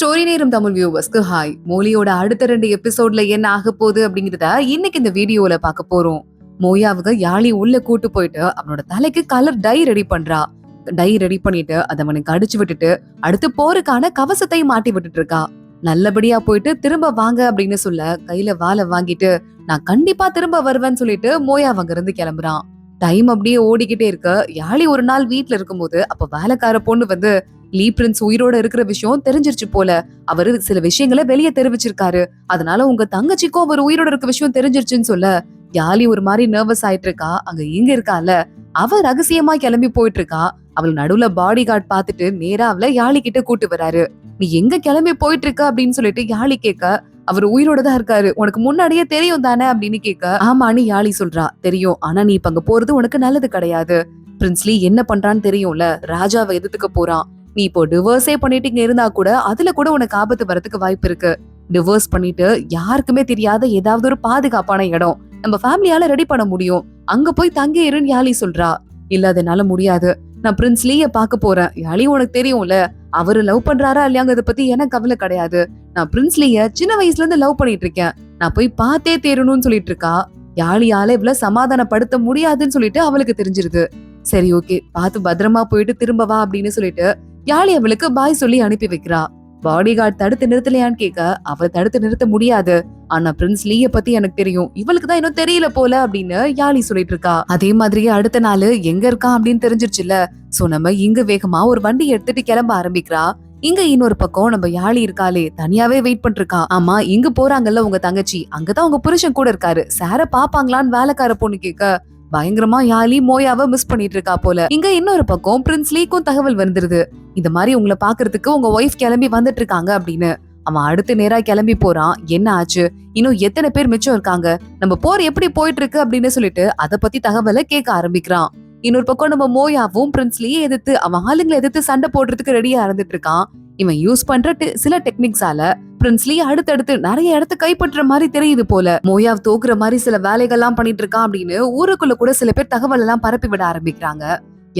Story நேரம் Tamil வியூவர்ஸ்க்கு hi. மோலியோட அடுத்த 2 எபிசோட்ல என்ன ஆக போகுது அப்படிங்கறத இன்னைக்கு இந்த வீடியோல பார்க்க போறோம். மோயாவுக்கு யாழி உள்ள கூட்டு போயிட்டு அவனோட தலைக்கு கலர் டை ரெடி பண்றா. டை ரெடி பண்ணிட்டு அதை அவனுக்கு அடிச்சு விட்டுட்டு அடுத்து போருக்கான கவசத்தை மாட்டி விட்டுட்டு இருக்கா. நல்லபடியா போயிட்டு திரும்ப வாங்க அப்படின்னு சொல்ல கையில வாளை வாங்கிட்டு நான் கண்டிப்பா திரும்ப வருவேன்னு சொல்லிட்டு மோயா அங்க இருந்து கிளம்புறான். டைம் அப்படியே ஓடிக்கிட்டே இருக்கு. யாழி ஒரு நாள் வீட்டுல இருக்கும்போது அப்ப வேலைக்கார பொண்ணு வந்து லீ பிரின்ஸ் உயிரோட இருக்கிற விஷயம் தெரிஞ்சிருச்சு போல. அவரு சில விஷயங்களை வெளியே தெரிவிச்சிருக்காரு. அதனால உங்க தங்கச்சிக்கும் அவர் உயிரோட இருக்க விஷயம் தெரிஞ்சிருச்சுன்னு சொல்ல யாழி ஒரு மாதிரி நர்வஸ் ஆயிட்டு இருக்கா. அங்க இங்க இருக்கால அவ ரகசியமா கிளம்பி போயிட்டு இருக்கா. அவள் நடுவுல பாடி கார்டு பாத்துட்டு நேரா அவளை யாழி கிட்ட கூட்டு வராரு. நீ எங்க கிளம்பி போயிட்டு இருக்க அப்படின்னு சொல்லிட்டு யாழி கேட்க அவர் உயிரோட தான் இருக்காரு, உனக்கு முன்னாடியே தெரியும் தானே அப்படின்னு கேட்க ஆமான்னு யாழி சொல்றா. தெரியும், ஆனா நீ இப்ப அங்க போறது உனக்கு நல்லது கிடையாது. பிரின்ஸ்லி என்ன பண்றான்னு தெரியும்ல, ராஜாவை எதிர்த்துக்க போறான். நீ இப்போ டிவோர்ஸே பண்ணிட்டு இங்க இருந்தா கூட அதுல கூட உனக்கு ஆபத்து வரதுக்கு வாய்ப்பு இருக்கு. டிவோர்ஸ் பண்ணிட்டு யாருக்குமே தெரியாத ஏதாவது ஒரு பாதுகாப்பான இடம் நம்ம ஃபேமிலியால ரெடி பண்ண முடியும், அங்க போய் தங்கி இருன்னு யாழி சொல்றா. இல்ல அதனால முடியாது, நான் பிரின்ஸ் லீய பாக்க போறேன். யாழி உனக்கு தெரியும்ல, அவரு லவ் பண்றாரா இல்லையாங்கிறத பத்தி எனக்கு கவலை கிடையாது. நான் பிரின்ஸ் லீய சின்ன வயசுல இருந்து லவ் பண்ணிட்டு இருக்கேன், நான் போய் பார்த்தே தேரணும்னு சொல்லிட்டு இருக்கா. யாழியால இவ்வளவு சமாதானப்படுத்த முடியாதுன்னு சொல்லிட்டு அவளுக்கு தெரிஞ்சிருது. சரி ஓகே, பார்த்து பத்திரமா போயிட்டு திரும்ப வா அப்படின்னு சொல்லிட்டு யாழி அவளுக்கு பாய் சொல்லி அனுப்பி வைக்கிறா. பாடி கார்டு தடுத்து நிறுத்தலையான்னு கேட்க அவள் தடுத்து நிறுத்த முடியாது, ஆனா பிரின்ஸ் லீய பத்தி எனக்கு தெரியும், இவளுக்கு தான் இன்னும் தெரியல போல அப்படின்னு யாழி சொல்லிட்டு இருக்கா. அதே மாதிரியே அடுத்த நாள் எங்க இருக்கான் அப்படின்னு தெரிஞ்சிருச்சுல. சோ நம்ம இங்க வேகமா ஒரு வண்டி எடுத்துட்டு கிளம்ப ஆரம்பிக்கிறா. இங்க இன்னொரு பக்கம் நம்ம யாழி இருக்காளே தனியாவே வெயிட் பண்ணிருக்கா. ஆமா இங்க போறாங்கல்ல உங்க தங்கச்சி, அங்கதான் உங்க புருஷன் கூட இருக்காரு, சார பாப்பாங்களான்னு வேலைக்கார பொண்ணு கேட்க பயங்கரமா யாழி மோயாவை மிஸ் பண்ணிட்டு இருக்கா போல. இங்க இன்னொரு பக்கம் பிரின்ஸ் லீக்கும் தகவல் வந்துருது, இந்த மாதிரி உங்களை பாக்குறதுக்கு உங்க ஒய்ஃப் கிளம்பி வந்துட்டு இருக்காங்க அப்படின்னு. அவன் அடுத்து நேரா கிளம்பி போறான். என்ன ஆச்சு, இன்னும் எத்தனை பேர் மிச்சம் இருக்காங்க, நம்ம போர் எப்படி போயிட்டு இருக்கு அப்படின்னு சொல்லிட்டு அத பத்தி தகவலை கேட்க ஆரம்பிக்கிறான். இன்னொரு பக்கம் நம்ம மோயாவும் பிரின்ஸ் லீயை எதிர்த்து அவன் ஆளுங்களை எதிர்த்து சண்டை போடுறதுக்கு ரெடியா இருந்துட்டு இருக்கான். இவன் யூஸ் பண்ற சில டெக்னிக்ஸால பிரின்ஸ் லீ அடுத்தடுத்து நிறைய இடத்த கைப்பற்ற மாதிரி தெரியுது போல. மோயாவ் தோக்குற மாதிரி சில வேலைகள்லாம் பண்ணிட்டு இருக்கான் அப்படின்னு ஊருக்குள்ள கூட சில பேர் தகவல் எல்லாம் பரப்பி விட ஆரம்பிக்கிறாங்க.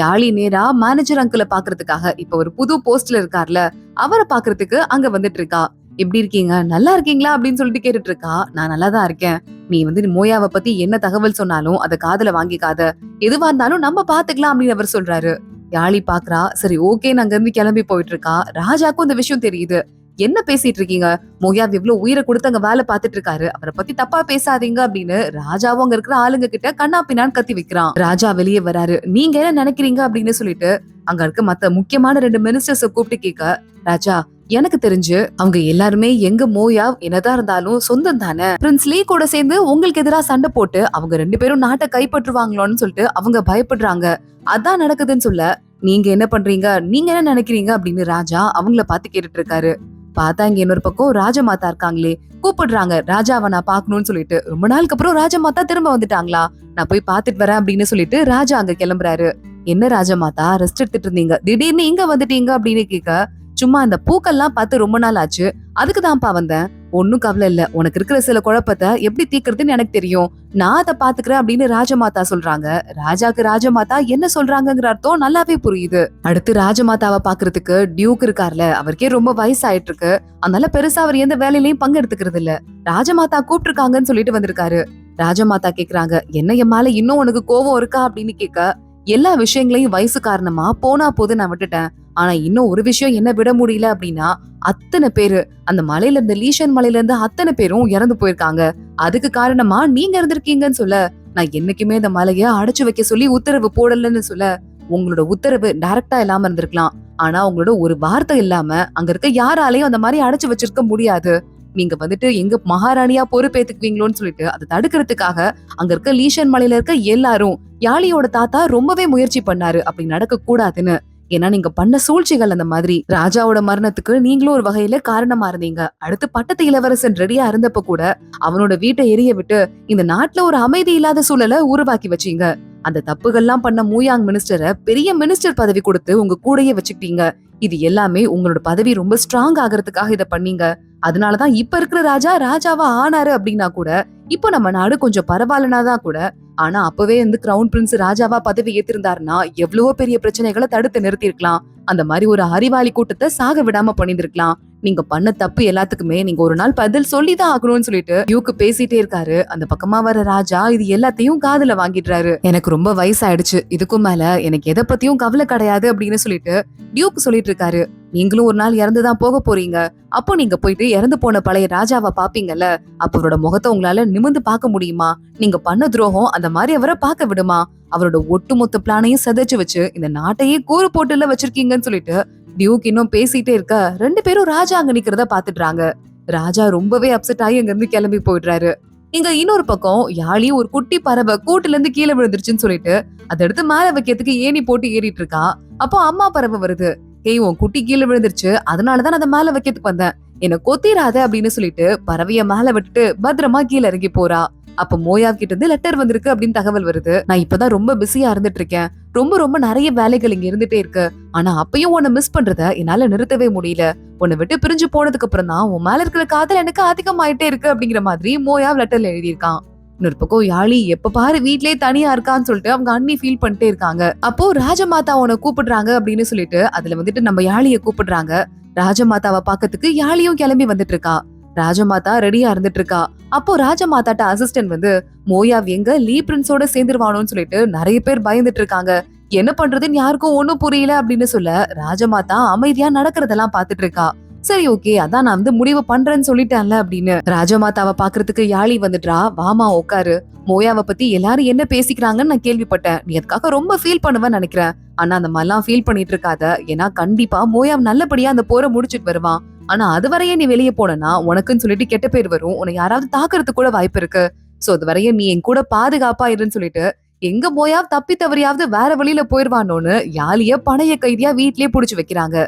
யாழி நேரா மேனேஜர் அங்கிள பாக்குறதுக்காக இப்ப ஒரு புது போஸ்ட்ல இருக்கார்ல அவரை பாக்குறதுக்கு அங்க வந்துட்டு இருக்கா. எப்படி இருக்கீங்க, நல்லா இருக்கீங்களா அப்படின்னு சொல்லிட்டு கேட்டுட்டு இருக்கா. நான் நல்லாதான் இருக்கேன், நீ வந்து மோயாவை பத்தி என்ன தகவல் சொன்னாலும் அதை காதுல வாங்கிக்காத, எதுவா இருந்தாலும் நம்ம பாத்துக்கலாம் அப்படின்னு அவர் சொல்றாரு. யாழி பாக்குறா. சரி ஓகே, அங்க இருந்து கிளம்பி போயிட்டு இருக்கா. ராஜாக்கும் இந்த விஷயம் தெரியுது. என்ன பேசிட்டு இருக்கீங்க, மோயாவ் எவ்வளவு உயிரை கொடுத்து அங்க வேலை பாத்துட்டு இருக்காரு, அவரை பத்தி தப்பா பேசாதீங்க அப்படின்னு ராஜாவும் அங்க இருக்கிற ஆளுங்க கிட்ட கண்ணா பின்னான்னு கத்தி வைக்கிறான். ராஜா வெளியே வராரு. நீங்க என்ன நினைக்கிறீங்க அப்படின்னு சொல்லிட்டு அங்க இருக்க மத்த முக்கியமான 2 மினிஸ்டர்ஸ கூப்பிட்டு கேட்க, ராஜா எனக்கு தெரிஞ்சு அவங்க எல்லாருமே எங்க மோயாவ் என்னதான் இருந்தாலும் சொந்தம் தானே, பிரின்ஸ் லீ கூட சேர்ந்து உங்களுக்கு எதிராக சண்டை போட்டு அவங்க 2 பேரும் நாட்டை கைப்பற்றுவாங்களோன்னு சொல்லிட்டு அவங்க பயப்படுறாங்க, அதான் நடக்குதுன்னு சொல்ல நீங்க என்ன பண்றீங்க, நீங்க என்ன நினைக்கிறீங்க அப்படின்னு ராஜா அவங்கள பார்த்து கேட்டுட்டு இருக்காரு. பார்த்தா இங்க இன்னொரு பக்கம் ராஜமாதா இருக்காங்களே, கூப்பிடுறாங்க ராஜாவை நான் பாக்கணும்னு சொல்லிட்டு. ரொம்ப நாளுக்கு அப்புறம் ராஜமாதா திரும்ப வந்துட்டாங்களா, நான் போய் பாத்துட்டு வரேன் அப்படின்னு சொல்லிட்டு ராஜா அங்க கிளம்புறாரு. என்ன ராஜமாதா ரெஸ்ட் எடுத்துட்டு இருந்தீங்க, திடீர்னு இங்க வந்துட்டீங்க அப்படின்னு கேட்க, சும்மா அந்த பூக்கள்லாம் பார்த்து ரொம்ப நாள் ஆச்சு, அதுக்குதான்ப்பா வந்தேன், ஒன்னும் கவலை இல்ல, உனக்கு இருக்கிற சில குழப்பத்தை எப்படி தீர்க்கறதுன்னு எனக்கு தெரியும், நான் அதை பாத்துக்கிறேன் அப்படின்னு ராஜமாதா சொல்றாங்க. ராஜாக்கு ராஜமாதா என்ன சொல்றாங்கிற அர்த்தம் நல்லாவே புரியுது. அடுத்து ராஜமாதாவை பாக்குறதுக்கு டியூக் இருக்கார்ல, அவருக்கே ரொம்ப வயசாயிட்டு இருக்கு, அதனால பெருசா அவர் எந்த வேலையிலயும் பங்கெடுத்துக்கிறது இல்ல. ராஜமாதா கூப்பிட்டுருக்காங்கன்னு சொல்லிட்டு வந்திருக்காரு. ராஜமாதா கேக்குறாங்க, என்ன என் மேல இன்னும் உனக்கு கோவம் இருக்கா அப்படின்னு கேட்க, எல்லா விஷயங்களையும் வயசு காரணமா போனா போது நான் விட்டுட்டேன், ஆனா இன்னும் ஒரு விஷயம் என்ன விட முடியல அப்படின்னா, அத்தனை பேரு அந்த மலையில இருந்து லீஷன் மலையில இருந்து அத்தனை பேரும் இறந்து போயிருக்காங்க, அதுக்கு காரணமா நீங்க இருந்திருக்கீங்கன்னு சொல்ல, நான் என்னைக்குமே இந்த மலைய அடைச்சு வைக்க சொல்லி உத்தரவு போடலன்னு சொல்ல, உங்களோட உத்தரவு டைரக்டா இல்லாம இருந்திருக்கலாம், ஆனா உங்களோட ஒரு வார்த்தை இல்லாம அங்க இருக்க யாராலையும் அந்த மாதிரி அடைச்சு வச்சிருக்க முடியாது, நீங்க வந்துட்டு எங்க மகாராணியா பொறுப்பேத்துக்குவீங்களோன்னு சொல்லிட்டு அதை தடுக்கிறதுக்காக அங்க இருக்க லீஷன் மலையில இருக்க எல்லாரும் யாழியோட தாத்தா ரொம்பவே முயற்சி பண்ணாரு அப்படி நடக்க கூடாதுன்னு. ஏன்னா நீங்க பண்ண சூழ்ச்சிகள் அந்த மாதிரி. ராஜாவோட மரணத்துக்கு நீங்களும் ஒரு வகையில காரணமா இருந்தீங்க. அடுத்து பட்டத்து இளவரசன் ரெடியா இருந்தப்ப கூட அவனோட வீட்டை எரிய விட்டு இந்த நாட்டுல ஒரு அமைதி இல்லாத சூழலை உருவாக்கி வச்சீங்க. அந்த தப்புகள்லாம் பண்ண மூயாங் மினிஸ்டரை பெரிய மினிஸ்டர் பதவி கொடுத்து உங்க கூடயே வச்சுக்கிட்டீங்க. இது எல்லாமே உங்களோட பதவி ரொம்ப ஸ்ட்ராங் ஆகிறதுக்காக இதை பண்ணீங்க. அதனாலதான் இப்ப இருக்கிற ராஜா ராஜாவா ஆனாரு அப்படின்னா கூட இப்போ நம்ம நாடு கொஞ்சம் பரவாயில்லனாதான் கூட, ஆனா அப்பவே கிரவுன் பிரின்ஸ் ராஜாவா பதவி ஏத்திருந்தாருன்னா எவ்வளவோ பெரிய பிரச்சனைகளை தடுத்து நிறுத்திருக்கலாம். அந்த மாதிரி ஒரு அறிவாளி கூட்டத்தை சாக விடாம பண்ணிருக்கலாம். நீங்க பண்ண தப்பு எல்லாத்துக்குமே நீங்க ஒரு நாள் பதில் சொல்லிதான் ஆகணும்னு சொல்லிட்டு டியூக்கு பேசிட்டே இருக்காரு. அந்த பக்கமா வர ராஜா இது எல்லாத்தையும் காதுல வாங்கிடுறாரு. எனக்கு ரொம்ப வயசாயிடுச்சு, இதுக்கும் மேல எனக்கு எதை பத்தியும் கவலை கிடையாது அப்படின்னு சொல்லிட்டு டியூக் சொல்லிட்டு இருக்காரு. நீங்களும் ஒரு நாள் இறந்துதான் போக போறீங்க. அப்போ நீங்க போயிட்டு இறந்து போன பழைய ராஜாவை பாப்பீங்கல்ல, அப்ப அவரோட முகத்தை உங்களால நிமிர்ந்து பார்க்க முடியுமா? நீங்க பண்ண துரோகம் அந்த மாதிரி அவரை பார்க்க விடுமா? அவரோட ஒட்டுமொத்த பிளானையும் சதைச்சு வச்சு இந்த நாட்டையே கூறு போட்டுல வச்சிருக்கீங்கன்னு சொல்லிட்டு டியூக் இன்னும் பேசிட்டே இருக்க 2 பேரும் ராஜா அங்க நிக்கிறத பாத்துடுறாங்க. ராஜா ரொம்பவே அப்செட் ஆகி அங்க இருந்து கிளம்பி போயிடுறாரு. இங்க இன்னொரு பக்கம் யாழி ஒரு குட்டி பறவை கூட்டுல இருந்து கீழே விழுந்துருச்சுன்னு சொல்லிட்டு அதை எடுத்து மேல வைக்கிறதுக்கு ஏணி போட்டு ஏறிட்டு இருக்கா. அப்போ அம்மா பறவை வருது. ஏய், உன் குட்டி கீழே விழுந்துருச்சு, அதனாலதான் அதை மேல வைக்கிறதுக்கு வந்தேன், என்ன கொத்திராத அப்படின்னு சொல்லிட்டு பறவைய மேல விட்டுட்டு பத்திரமா கீழே இறங்கி போறா. அப்ப மோயாவ் கிட்ட இருந்து லெட்டர் வந்திருக்கு அப்படின்னு தகவல் வருது. நான் இப்பதான் ரொம்ப பிஸியா இருந்துட்டு இருக்கேன், ரொம்ப ரொம்ப நிறைய வேலைகள் இங்க இருந்துட்டே இருக்கு. ஆனா அப்பயும் உன்னை மிஸ் பண்றத என்னால நிறுத்தவே முடியல. உன்னை விட்டு பிரிஞ்சு போனதுக்கு அப்புறம் தான் உன் மேல இருக்கிற காதல் எனக்கு அதிகமாயிட்டே இருக்கு அப்படிங்கிற மாதிரி மோயாவ் லெட்டர்ல எழுதியிருக்கான். இன்னொரு பக்கம் யாழி எப்ப பாரு வீட்லயே தனியா இருக்கான்னு சொல்லிட்டு அவங்க அண்ணி ஃபீல் பண்ணிட்டே இருக்காங்க. அப்போ ராஜமாதா உன்னை கூப்பிடுறாங்க அப்படின்னு சொல்லிட்டு அதுல நம்ம யாழிய கூப்பிடுறாங்க. ராஜமாதாவை பாக்கிறதுக்கு யாழியும் கிளம்பி வந்துட்டு இருக்கா. ராஜமாதா ரெடியா இருந்துட்டு இருக்கா. அப்போ ராஜமாதாட்ட அசிஸ்டன்ட் மோயாவ் எங்க லீ பிரின்ஸோட சேர்ந்துருவானோன்னு சொல்லிட்டு நிறைய பேர் பயந்துட்டு இருக்காங்க. என்ன பண்றதுன்னு யாருக்கும் ஒண்ணும் புரியல அப்படின்னு சொல்ல ராஜமாதா அமைதியா நடக்கிறதெல்லாம் பாத்துட்டு இருக்கா. சரி, ஓகே, அதான் நான் முடிவு பண்றேன்னு சொல்லிட்டேன்ல அப்படின்னு ராஜமாதாவை பாக்குறதுக்கு யாழி வந்துட்டா. வாமா உட்காரு, மோயாவை பத்தி எல்லாரும் என்ன பேசிக்கிறாங்கன்னு நான் கேள்விப்பட்டேன், நீ அதுக்காக ரொம்ப ஃபீல் பண்ணுவேன்னு நினைக்கிறேன். ஆனா அந்த மாதிரிலாம் ஃபீல் பண்ணிட்டு இருக்காத, ஏன்னா கண்டிப்பா மோயாவ் நல்லபடியா அந்த போரை முடிச்சிட்டு வருவான். ஆனா அது வரையே நீ வெளியே போனா உனக்குன்னு சொல்லிட்டு கெட்ட பேர் வரும், உன்னை யாராவது தாக்குறதுக்கு கூட வாய்ப்பு இருக்கு. சோ அது வரைய நீ என் கூட பாதுகாப்பா இருன்னு சொல்லிட்டு எங்க மோயாவ் தப்பி தவறியாவது வேற வழியில போயிருவானோன்னு யாழிய பணைய கைதியா வீட்லயே புடிச்சு வைக்கிறாங்க.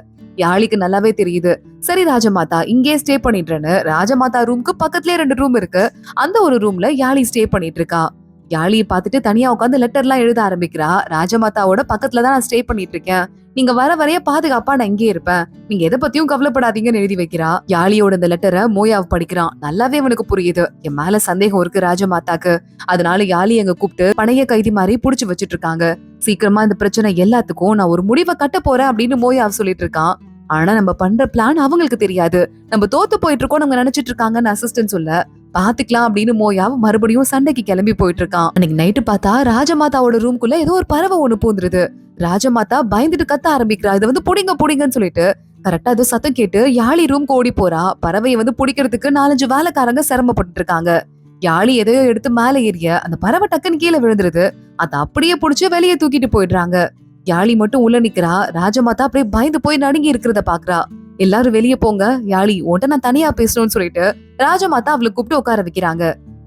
யாழிக்கு நல்லாவே தெரியுது. சரி ராஜமாதா இங்கே ஸ்டே பண்ணிடுறேன்னு ராஜமாதா ரூம்க்கு பக்கத்துலயே 2 ரூம் இருக்கு. அந்த ஒரு ரூம்ல யாழி ஸ்டே பண்ணிட்டு இருக்கா. யாழியை பார்த்துட்டு தனியா உட்காந்து லெட்டர் எல்லாம் எழுத ஆரம்பிக்கிறா. ராஜமாதாவோட பக்கத்துலதான் நான் ஸ்டே பண்ணிட்டு இருக்கேன், நீங்க வர வரைய பாதுகாப்பா நான் இங்கே இருப்பேன், நீங்க எதை பத்தியும் கவலைப்படாதீங்கன்னு எழுதி வைக்கிறா. யாழியோட இந்த லெட்டரை மோயாவ் படிக்கிறான். நல்லாவே அவனுக்கு புரியுது என் மேல சந்தேகம் இருக்கு ராஜமாதாக்கு. அதனால யாழி அங்க கூப்பிட்டு பணைய கைதி மாதிரி புடிச்சு வச்சிட்டு இருக்காங்க. சீக்கிரமா இந்த பிரச்சனை எல்லாத்துக்கும் நான் ஒரு முடிவை கட்ட போறேன் அப்படின்னு மோயாவ் சொல்லிட்டு இருக்கான். ஆனா நம்ம பண்ற பிளான் அவங்களுக்கு தெரியாது, நம்ம தோத்து போயிட்டு இருக்கோம் அவங்க நினைச்சிட்டு இருக்காங்கன்னு அசிஸ்டன்ட் சொல்ல பாத்துக்கலாம் அப்படின்னு மோயாவ் மறுபடியும் சண்டைக்கு கிளம்பி போயிட்டு இருக்கான். அன்னைக்கு நைட்டு பார்த்தா ராஜமாதாவோட ரூம்குள்ள ஏதோ ஒரு பறவை ஒண்ணு பூந்துருது. ராஜமாதா பயந்துட்டு கத்த ஆரம்பிக்கிறா, இதை புடிங்க புடிங்கன்னு சொல்லிட்டு. கரெக்டா ஏதோ சத்தம் கேட்டு யாழி ரூம்க்கு ஓடி போறா. பறவையை பிடிக்கிறதுக்கு 4-5 வேலைக்காரங்க சிரமப்பட்டு இருக்காங்க. யாழி எதையோ எடுத்து மேல ஏறிய அந்த பறவை டக்குன்னு கீழே விழுந்துருது. அதை அப்படியே புடிச்சு வெளியே தூக்கிட்டு போயிடுறாங்க. யாழி மட்டும் உள்ள நிக்கிறா. ராஜமாதா அப்படியே பயந்து போய் நடுங்கி இருக்கிறத பாக்குறா. எல்லாரும் வெளியே போங்க, யாழி உன்ட்ட நான் தனியா பேசணும்னு சொல்லிட்டு ராஜமாதா அவளை கூப்பிட்டு உட்கார வைக்கிறாங்க.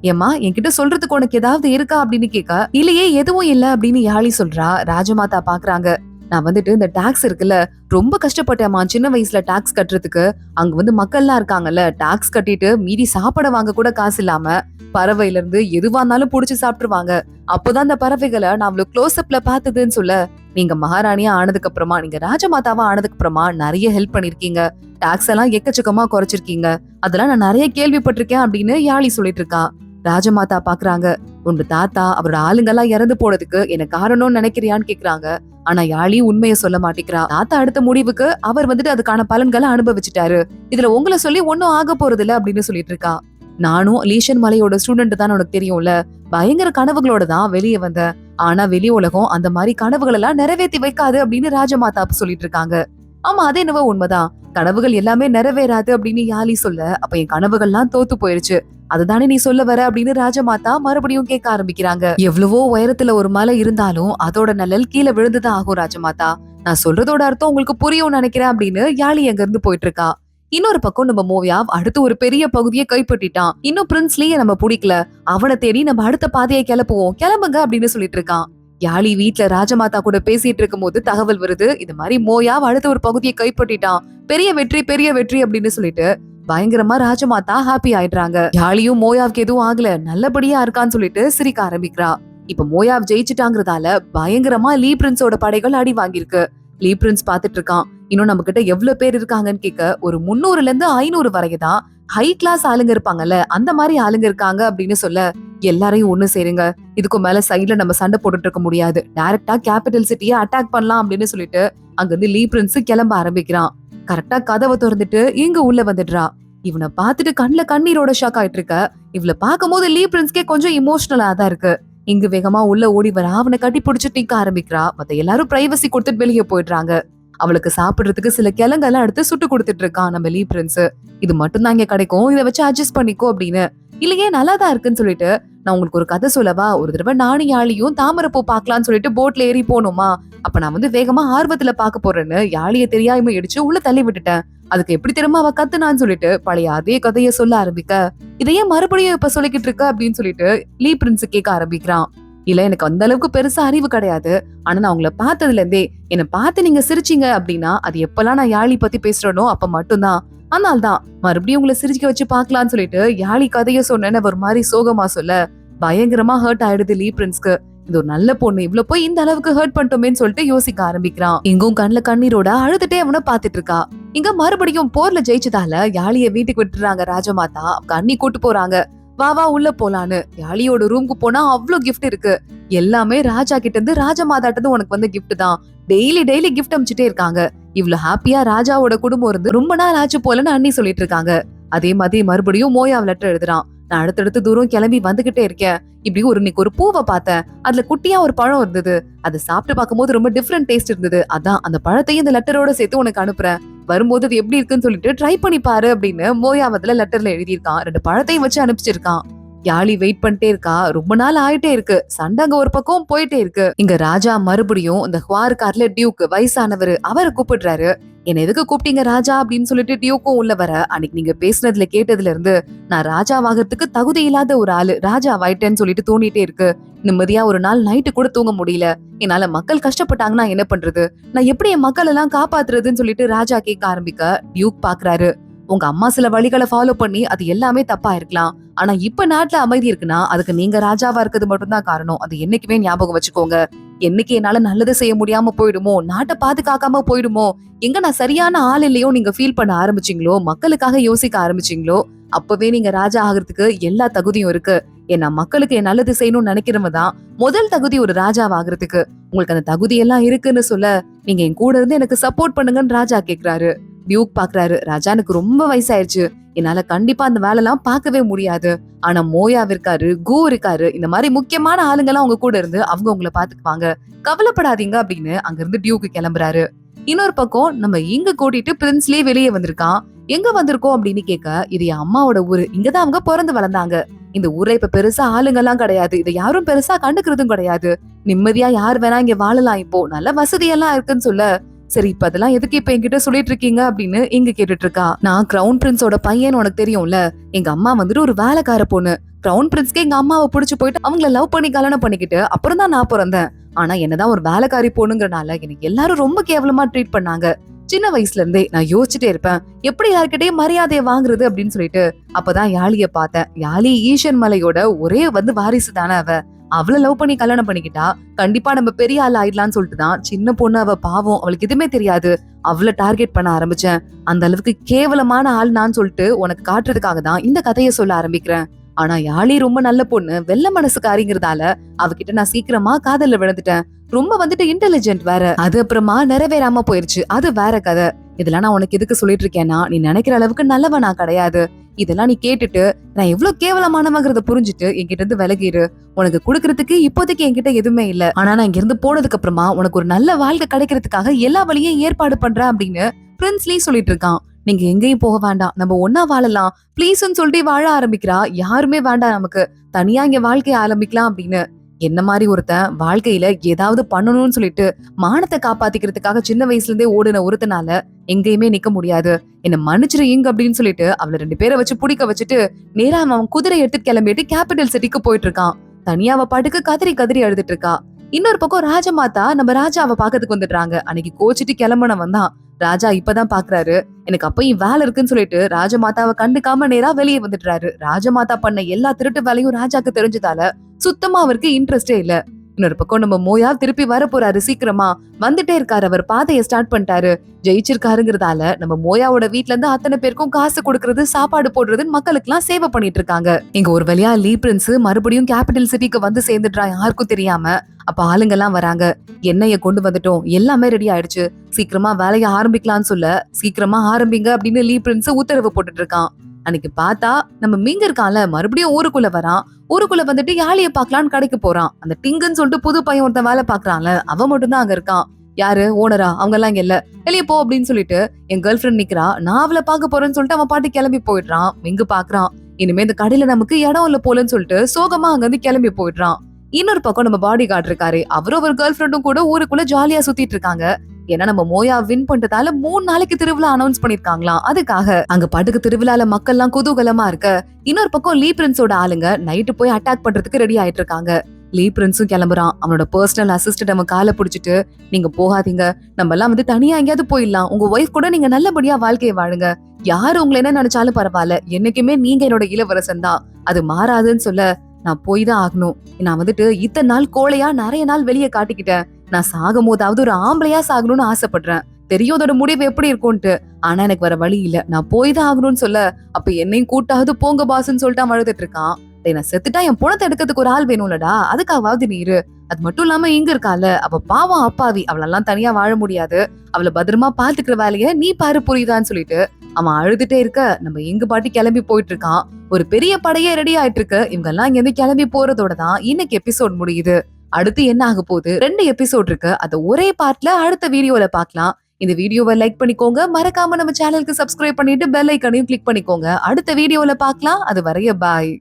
ஏமா என்கிட்ட சொல்றதுக்கு உனக்கு ஏதாவது இருக்கா அப்படின்னு கேட்க, இல்லையே எதுவும் இல்ல அப்படின்னு யாழி சொல்றா. ராஜமாதா பாக்குறாங்க. நான் இந்த டாக்ஸ் இருக்குல்ல, ரொம்ப கஷ்டப்பட்டேம்மா சின்ன வயசுல டாக்ஸ் கட்டுறதுக்கு. அங்க மக்கள்லாம் இருக்காங்கல்ல, டாக்ஸ் கட்டிட்டு மீதி சாப்பிட வாங்க கூட காசு இல்லாம பறவையில இருந்து எதுவா இருந்தாலும் புடிச்சு சாப்பிட்டுருவாங்க. அப்போதான் அந்த பறவைகளை நான் அவ்வளவு க்ளோஸ் அப்ல பார்த்ததுன்னு சொல்ல, நீங்க மகாராணியா ஆனதுக்கு அப்புறமா, நீங்க ராஜமாதாவா ஆனதுக்கு அப்புறமா நிறைய ஹெல்ப் பண்ணிருக்கீங்க, டாக்ஸ் எல்லாம் எக்கச்சக்கமா குறைச்சிருக்கீங்க, அதெல்லாம் நான் நிறைய கேள்விப்பட்டிருக்கேன் அப்படின்னு யாழி சொல்லிட்டு இருக்கா. ராஜமாதா பாக்குறாங்க. உங்க தாத்தா அவரோட ஆளுங்கெல்லாம் இறந்து போனதுக்கு என்ன காரணம்னு நினைக்கிறியான்னு கேக்குறாங்க. ஆனா யாழி உண்மையை சொல்ல மாட்டேங்கிறா. தாத்தா அடுத்த முடிவுக்கு அவர் அதுக்கான பலன்களை அனுபவிச்சுட்டாரு, இதுல உங்களை சொல்லி ஒன்னும் ஆக போறது இல்ல அப்படின்னு சொல்லிட்டு இருக்கா. நானும் லீஷன் மலையோட ஸ்டூடெண்ட் தான், உனக்கு தெரியும்ல, பயங்கர கனவுகளோட தான் வெளியே வந்தேன். ஆனா வெளி உலகம் அந்த மாதிரி கனவுகள் எல்லாம் நிறைவேற்றி வைக்காது அப்படின்னு ராஜமாதா சொல்லிட்டு இருக்காங்க. ஆமா, அது என்னவோ உண்மைதான், கனவுகள் எல்லாமே நிறைவேறாது அப்படின்னு யாழி சொல்ல, அப்ப என் கனவுகள்லாம் தோத்து போயிருச்சு, அதுதானே நீ சொல்ல வர அப்படின்னு ராஜமாதா மறுபடியும் கேட்க ஆரம்பிக்கிறாங்க. எவ்வளவோ உயரத்துல ஒரு மலை இருந்தாலும் அதோட நிழல் கீழே விழுந்துதான் ஆகும் ராஜமாதா, நான் சொல்றதோட அர்த்தம் உங்களுக்கு புரியும் நினைக்கிறேன் அப்படின்னு யாழி அங்க இருந்து போயிட்டு இருக்கா. இன்னொரு பக்கம் நம்ம மோயாவ் அடுத்து ஒரு பெரிய பகுதியை கைப்பற்றிட்டான். இன்னும் பிரின்ஸ்லயே நம்ம பிடிக்கல, அவனை தேடி நம்ம அடுத்த பாதையை கிளப்புவோம், கிளம்புங்க அப்படின்னு சொல்லிட்டு இருக்கான். யாழி வீட்டுல ராஜமாதா கூட பேசிட்டு இருக்கும் போது தகவல் வருது, இது மாதிரி மோயாவ் அடுத்த ஒரு பகுதியை கைப்பற்றிட்டான், பெரிய வெற்றி பெரிய வெற்றி அப்படின்னு சொல்லிட்டு பயங்கரமா ராஜமாதா ஹாப்பி ஆயிடுறாங்க. யாழியும் மோயாவுக்கு எதுவும் ஆகல, நல்லபடியா இருக்கான்னு சொல்லிட்டு சிரிக்க ஆரம்பிக்கிறா. இப்ப மோயாவ் ஜெயிச்சுட்டாங்கிறதால பயங்கரமா லீ பிரின்ஸோட படைகள் அடி வாங்கியிருக்கு. லீ பிரின்ஸ் பாத்துட்டு இருக்கான். இன்னும் நம்ம கிட்ட எவ்வளவு பேர் இருக்காங்கன்னு கேட்க, ஒரு 300ல இருந்து 500 வரைக்கும் ஹை கிளாஸ் ஆளுங்க இருப்பாங்கல்ல, அந்த மாதிரி ஆளுங்க இருக்காங்க அப்படின்னு சொல்ல, எல்லாரையும் ஒண்ணு சேருங்க. இதுக்கு மேல சைட்ல நம்ம சண்டை போட்டுட்டு இருக்க முடியாது. டைரக்டா கேபிட்டல் சிட்டியை அட்டாக் பண்ணலாம் அப்படின்னு சொல்லிட்டு அங்க இருந்து லீ பிரின்ஸ் கிளம்ப ஆரம்பிக்கிறான். கரெக்டா கதவை திறந்துட்டு இங்க உள்ள வந்துடுறா. இவனை பார்த்துட்டு கண்ணுல கண்ணீரோட ஷாக் ஆயிட்டு இருக்க. இவளை பார்க்கும் போது லீ பிரின்ஸ்கே கொஞ்சம் இமோஷனலா தான் இருக்கு. இங்க வேகமா உள்ள ஓடி வர அவனை கட்டி பிடிச்சிட்டு நிக்க ஆரம்பிக்கிறா. மத்த எல்லாரும் பிரைவசி கொடுத்துட்டு வெளியே போயிடுறாங்க. அவளுக்கு சாப்பிடுறதுக்கு சில கிழங்கெல்லாம் எடுத்து சுட்டு கொடுத்துட்டு இருக்கான் நம்ம லீ பிரின்ஸ். இது மட்டும் தான் இங்க கிடைக்கும், இதை வச்சு அட்ஜஸ்ட் பண்ணிக்கோ அப்படின்னு. இல்லையே நல்லாதான் இருக்குன்னு சொல்லிட்டு, நான் உங்களுக்கு ஒரு கதை சொல்லவா? ஒரு தடவை நானும் யாழியும் தாமரைப்பூ பாக்கலாம்னு சொல்லிட்டு போட்ல ஏறி போனோமா, அப்ப நான் வேகமா ஆர்வத்துல பாக்க போறேன்னு யாழிய தெரியாம இடிச்சு உள்ள தள்ளி விட்டுட்டேன். அதுக்கு எப்படி திரும்ப அவ கத்துனான்னு சொல்லிட்டு பழைய அதே கதைய சொல்ல ஆரம்பிக்க, இதையே மறுபடியும் இப்ப சொல்லிக்கிட்டு இருக்க அப்படின்னு சொல்லிட்டு லீ பிரின்ஸ் கேட்க ஆரம்பிக்கிறான். இல்ல, எனக்கு அந்த அளவுக்கு பெருசா அறிவு கிடையாது. ஆனா நான் உங்களை பார்த்ததுல இருந்தே, என்னை பார்த்து நீங்க சிரிச்சீங்க அப்படின்னா அது எப்பெல்லாம் நான் யாழி பத்தி பேசுறனோ அப்ப மட்டும்தான். அதனால்தான் மறுபடியும் உங்களை சிரிக்க வச்சு பாக்கலாம்னு சொல்லிட்டு யாழி கதைய சொன்னேன்னு ஒரு மாதிரி சோகமா சொல்ல, பயங்கரமா ஹர்ட் ஆயிடுது லீ பிரின்ஸ்க்கு. இது ஒரு நல்ல பொண்ணு, இவ்வளவு போய் இந்த அளவுக்கு ஹர்ட் பண்ணிட்டோமேன்னு சொல்லிட்டு யோசிக்க ஆரம்பிக்கிறான். இங்கும் கண்ணுல கண்ணீரோட அழுதுட்டே அவனை பாத்துட்டு இருக்கா. இங்க மறுபடியும் போர்ல ஜெயிச்சதால யாழிய வீட்டுக்கு விட்டுறாங்க ராஜமாதா. அண்ணி கூட்டு போறாங்க. வா வா உள்ள போலான்னு. யாழியோட ரூமுக்கு போனா அவ்வளவு கிஃப்ட் இருக்கு. எல்லாமே ராஜா கிட்ட இருந்து ராஜமாதாட்ட இருந்து உனக்கு கிஃப்ட் தான். டெய்லி கிஃப்ட் அமிச்சுட்டே இருக்காங்க. இவ்வளவு ஹாப்பியா ராஜாவோட குடும்பம் இருந்து ரொம்ப நாள் ஆச்சு போலன்னு அண்ணி சொல்லிட்டு இருக்காங்க. அதே மாதிரி மறுபடியும் மோயா லெட்டர் எழுதுறான். நான் அடுத்தடுத்து தூரம் கிளம்பி வந்துகிட்டே இருக்கேன். இப்படி இன்னைக்கு ஒரு பூவை பார்த்தேன். அதுல குட்டியா ஒரு பழம் இருந்தது. அதை சாப்பிட்டு பார்க்கும்போது ரொம்ப டிஃப்ரெண்ட் டேஸ்ட் இருந்தது. அதான் அந்த பழத்தையும் இந்த லெட்டரோட சேர்த்து உனக்கு அனுப்புறேன். வரும்போது அது எப்படி இருக்குன்னு சொல்லிட்டு ட்ரை பண்ணி பாரு அப்படின்னு மோயாவதுல லெட்டர்ல எழுதியிருக்கான். 2 பழத்தையும் வச்சு அனுப்பிச்சிருக்கான். யாழி வெயிட் பண்ணிட்டே இருக்கா. ரொம்ப நாள் ஆயிட்டே இருக்கு. சண்டை அங்க ஒரு பக்கம் போயிட்டே இருக்கு. இங்க ராஜா மறுபடியும் இந்த ஹுவார்கார்ல டியூக் வயசானவர் அவரை கூப்பிடுறாரு. என்ன எதுக்கு கூப்பிட்டீங்க ராஜா அப்படின்னு சொல்லிட்டு டியூக்கும் உள்ள வர, அன்னைக்கு நீங்க பேசுனதுல கேட்டதுல இருந்து நான் ராஜாவாகிறதுக்கு தகுதி இல்லாத ஒரு ஆளு ராஜாவாயிட்டேன்னு சொல்லிட்டு தோணிட்டே இருக்கு. நிம்மதியா ஒரு நாள் நைட்டு கூட தூங்க முடியல. என்னால மக்கள் கஷ்டப்பட்டாங்கன்னா என்ன பண்றது? நான் எப்படி என் மக்கள் எல்லாம் காப்பாத்துறதுன்னு சொல்லிட்டு ராஜா கேட்க ஆரம்பிக்க, டியூக் பாக்குறாரு. உங்க அம்மா சில வழிகளை ஃபாலோ பண்ணி அது எல்லாமே தப்பா இருக்கலாம். ஆனா இப்ப நாட்டுல அமைதி இருக்குன்னா அதுக்கு நீங்க ராஜாவா இருக்கிறது மட்டும்தான் காரணம். அது என்னைக்குமே ஞாபகம் வச்சுக்கோங்க. என்னைக்கு என்னால நல்லது செய்ய முடியாம போயிடுமோ, நாட்டை பாதுகாக்காம போயிடுமோ, எங்க நான் சரியான ஆள் இல்லையோ நீங்க ஃபீல் பண்ண ஆரம்பிச்சீங்களோ, மக்களுக்காக யோசிக்க ஆரம்பிச்சீங்களோ, அப்பவே நீங்க ராஜா ஆகிறதுக்கு எல்லா தகுதியும் இருக்கு. ஏன்னா மக்களுக்கு என் நல்லது செய்யணும்னு நினைக்கிறவங்க தான் முதல் தகுதி ஒரு ராஜாவாகிறதுக்கு. உங்களுக்கு அந்த தகுதி எல்லாம் இருக்குன்னு சொல்ல, நீங்க என் கூட இருந்து எனக்கு சப்போர்ட் பண்ணுங்கன்னு ராஜா கேக்குறாரு. டியூக் பாக்குறாரு, ராஜா எனக்கு ரொம்ப வயசாயிருச்சு, என்னால கண்டிப்பா அந்த வேலை எல்லாம் பார்க்கவே முடியாது. ஆனா மோயா இருக்காரு, கு இருக்காரு, இந்த மாதிரி முக்கியமான ஆளுங்க எல்லாம் உங்க கூட இருந்து அவங்க உங்களை பாத்துக்குவாங்க, கவலைப்படாதீங்க அப்படின்னு அங்க இருந்து டியூக்கு கிளம்புறாரு. இன்னொரு பக்கம் நம்ம இங்க கூட்டிட்டு பிரின்ஸ்லயே வெளியே வந்திருக்கான். எங்க வந்திருக்கோம் அப்படின்னு கேட்க, இது என் அம்மாவோட ஊரு, இங்கதான் அவங்க பிறந்து வளர்ந்தாங்க. இந்த ஊரை இப்ப பெருசா ஆளுங்க எல்லாம் கிடையாது, இதை யாரும் பெருசா கண்டுக்கிறதும் கிடையாது. நிம்மதியா யார் வேணா இங்க வாழலாம், இப்போ நல்ல வசதி எல்லாம் இருக்குன்னு சொல்ல, சரி இப்ப அதெல்லாம் எதுக்கு இப்ப என்கிட்ட சொல்லிட்டு இருக்கீங்க அப்படின்னு இங்க கேட்டுட்டு இருக்கா. நான் கிரவுன் பிரின்ஸோட பையன், உனக்கு தெரியும்ல. எங்க அம்மா ஒரு வேலைக்கார பொண்ணு. கிரவுன் பிரின்ஸ்க்கு எங்க அம்மாவை புடிச்சு போயிட்டு அவங்கள லவ் பண்ணி கல்யாணம் பண்ணிக்கிட்டு அப்புறம் தான் நான் பிறந்தேன். ஆனா என்னதான் ஒரு வேலைக்காரி பொண்ணுங்கிறனால எனக்கு எல்லாரும் ரொம்ப கேவலமா ட்ரீட் பண்ணாங்க. சின்ன வயசுல இருந்தே நான் யோசிச்சுட்டே இருப்பேன், எப்படி யார்கிட்டயும் மரியாதையை வாங்குறது அப்படின்னு சொல்லிட்டு. அப்பதான் யாழிய பார்த்தேன். யாழி ஈஷன் மலையோட ஒரே வாரிசு தானே அவ. அவளை லவ் பண்ணி கல்யாணம் பண்ணிக்கிட்டா கண்டிப்பா நம்ம பெரிய ஆள் ஆயிடலாம்னு சொல்லிட்டு தான் சின்ன பொண்ணு, அவ பாவம், அவளுக்கு எதுவுமே தெரியாது, அவளை டார்கெட் பண்ண ஆரம்பிச்சேன். அந்த அளவுக்கு கேவலமான ஆள் நான் சொல்லிட்டு உனக்கு காட்டுறதுக்காக தான் இந்த கதையை சொல்ல ஆரம்பிக்கிறேன். ஆனா யாழி ரொம்ப நல்ல பொண்ணு, வெள்ள மனசுக்காரிங்கிறதால அவகிட்ட நான் சீக்கிரமா காதல்ல விழுந்துட்டேன். ரொம்ப இன்டெலிஜென்ட் வேற. அது அப்புறமா நிறைவேறாம போயிருச்சு, அது வேற கதை. இதெல்லாம் நான் உனக்கு எதுக்கு சொல்லிட்டு இருக்கேன்னா, நீ நினைக்கிற அளவுக்கு நல்லவ நான் கிடையாது. இதெல்லாம் நீ கேட்டுட்டு நான் எவ்வளவு கேவலமானவங்கிறத புரிஞ்சுட்டு என்கிட்ட இருந்து விலகிரு. உனக்கு குடுக்கறதுக்கு இப்போதைக்கு என்கிட்ட எதுவுமே இல்ல. ஆனா நான் இங்க இருந்து போனதுக்கு அப்புறமா உனக்கு ஒரு நல்ல வாழ்க்கை கிடைக்கிறதுக்காக எல்லா வழியும் ஏற்பாடு பண்றேன் அப்படின்னு பிரின்ஸ்லி சொல்லிட்டு இருக்கான். நீங்க எங்கேயும் போக வேண்டாம், நம்ம ஒன்னா வாழலாம் பிளீஸ்ன்னு சொல்லிட்டு வாழ ஆரம்பிக்கிறா. யாருமே வேண்டாம், நமக்கு தனியா இங்க வாழ்க்கைய ஆரம்பிக்கலாம் அப்படின்னு. என்ன மாதிரி ஒருத்தன் வாழ்க்கையில ஏதாவது பண்ணணும்னு சொல்லிட்டு மானத்தை காப்பாத்திக்கிறதுக்காக சின்ன வயசுல இருந்தே ஓடுன ஒருத்தனால எங்கேயுமே நிக்க முடியாது. என்ன மன்னிச்சிரு இங்க அப்படின்னு சொல்லிட்டு அவளை 2 பேரை வச்சு பிடிக்க வச்சுட்டு நேரா அவன் குதிரை எடுத்துட்டு கிளம்பிட்டு கேபிட்டல் சிட்டிக்கு போயிட்டு இருக்கான். தனியா அவ பாட்டுக்கு கதறி கதறி அழுதுட்டு இருக்கா. இன்னொரு பக்கம் ராஜமாதா நம்ம ராஜாவை பாக்கிறதுக்கு வந்துடுறாங்க. அன்னைக்கு கோச்சிட்டு கிளம்புனவன் தான் ராஜா இப்பதான் பாக்குறாரு. எனக்கு அப்பயும் வேலை இருக்குன்னு சொல்லிட்டு ராஜமாதாவை கண்டுக்காம நேரா வெளியே வந்துடுறாரு. ராஜமாதா பண்ண எல்லா திருட்டு வேலையும் ராஜாக்கு தெரிஞ்சதால சுத்தமா அவருக்கு இன்ட்ரெஸ்டே இல்ல. இன்னொரு பக்கம் நம்ம மோயா திருப்பி வர போறாரு, சீக்கிரமா வந்துட்டே இருக்காரு. அவர் பாதையை ஸ்டார்ட் பண்ணிட்டாரு. ஜெயிச்சிருக்காருங்கிறதால நம்ம மோயாவோட வீட்ல இருந்து அத்தனை பேருக்கும் காசு கொடுக்கறது, சாப்பாடு போடுறதுன்னு மக்களுக்கு எல்லாம் சேவை பண்ணிட்டு இருக்காங்க. இங்க ஒரு வழியா லீ பிரின்ஸ் மறுபடியும் கேபிட்டல் சிட்டிக்கு வந்து சேர்ந்துடுறான், யாருக்கும் தெரியாம. அப்ப ஆளுங்க எல்லாம் வராங்க. எண்ணெய கொண்டு வந்துட்டோம், எல்லாமே ரெடி ஆயிடுச்சு, சீக்கிரமா வேலையை ஆரம்பிக்கலாம்னு சொல்ல, சீக்கிரமா ஆரம்பிங்க அப்படின்னு லீ பிரின்ஸ் உத்தரவு போட்டுட்டு இருக்கான். அன்னைக்கு பார்த்தா நம்ம மிங்க இருக்கான்ல, மறுபடியும் ஊருக்குள்ள வரான். ஊருக்குள்ள வந்துட்டு யாழிய பாக்கலான்னு கடைக்கு போறான். அந்த டிங்குன்னு சொல்லிட்டு புது பையன் ஒருத்தன் வேலை பாக்குறான்ல, அவன் மட்டும் தான் அங்க இருக்கான். யாரு? ஓனரா? அவங்க எல்லாம் இங்க இல்ல, வெளியே போ அப்படின்னு சொல்லிட்டு என் கேர்ள் ஃபிரெண்ட் நிக்கிறா. நான் அவளை பாக்க போறேன்னு சொல்லிட்டு அவன் பாட்டு கிளம்பி போயிடுறான். மிங்கு பாக்குறான், இனிமே இந்த கடையில நமக்கு இடம் இல்ல போலன்னு சொல்லிட்டு சோகமா அங்க இருந்து கிளம்பி போயிடுறான். இன்னொரு பக்கம் நம்ம பாடி கார்டு இருக்காரு, அவரும் ஒரு கேர்ள் ஃபிரெண்டும் கூட ஊருக்குள்ள ஜாலியா சுத்திட்டு இருக்காங்க. ஏன்னா நம்ம மோயா வின் பண்றதால 3 நாளைக்கு திருவிழா அனௌன்ஸ் பண்ணிருக்காங்களாம். அதுக்காக அங்க பாட்டுக்கு திருவிழால மக்கள் எல்லாம் குதூகலமா இருக்க, இன்னொரு பக்கம் லீ பிரின்ஸோட ஆளுங்க நைட்டு போய் அட்டாக் பண்றதுக்கு ரெடி ஆயிட்டு இருக்காங்க. லீ பிரின்ஸும் கிளம்புறான். அவனோட பர்சனல் அசிஸ்டன்ட் அவன் காலை பிடிச்சிட்டு, நீங்க போகாதீங்க, நம்ம எல்லாம் வந்து தனியா எங்கேயாவது போயிடலாம், உங்க ஒய்ஃப் கூட நீங்க நல்லபடியா வாழ்க்கையை வாழுங்க, யாரு உங்களை என்ன நினைச்சாலும் பரவாயில்ல, என்னைக்குமே நீங்க என்னோட இளவரசன் தான், அது மாறாதுன்னு சொல்ல, நான் போய் தான் ஆகணும், நான் வந்துட்டு இத்தனை நாள் கோழையா நிறைய நாள் வெளியே காட்டிக்கிட்டேன், நான் சாகும் போதாவது ஒரு ஆம்பளையா சாகணும்னு ஆசைப்படுறேன், தெரியும் அதோட முடிவு எப்படி இருக்கும்ட்டு, ஆனா எனக்கு வர வழி இல்ல, நான் போய் தான் ஆகணும்னு சொல்ல, அப்ப என்னையும் கூட்டாவது போங்க பாஸ்ன்னு சொல்லிட்டு அவன் அழுதுட்டு இருக்கான். நான் செத்துட்டா என் பணத்தை எடுக்கிறதுக்கு ஒரு ஆள் வேணும்லடா, அதுக்காவது நீ இரு, அது மட்டும் இல்லாம இங்க இருக்கால அவ பாவம் அப்பாவி, அவளெல்லாம் தனியா வாழ முடியாது, அவளை பத்திரமா பாத்துக்கிற வேலைய நீ பாரு, புரியுதான்னு சொல்லிட்டு அவன் அழுதுட்டே இருக்க, நம்ம எங்க பாட்டி கிளம்பி போயிட்டு இருக்கான். ஒரு பெரிய படையே ரெடி ஆயிட்டு இருக்கு. இவங்க எல்லாம் இங்க இருந்து கிளம்பி போறதோட தான் இன்னைக்கு எபிசோட் முடியுது. அடுத்து என்ன ஆக போகுது? 2 எபிசோட் இருக்கு, அது ஒரே பார்ட்ல அடுத்த வீடியோல பாக்கலாம். இந்த வீடியோவை லைக் பண்ணிக்கோங்க, மறக்காம நம்ம சேனலுக்கு சப்ஸ்கிரைப் பண்ணிட்டு பெல் ஐக்கானையும் கிளிக் பண்ணிக்கோங்க. அடுத்த வீடியோல பாக்கலாம். அது வரைய பாய்.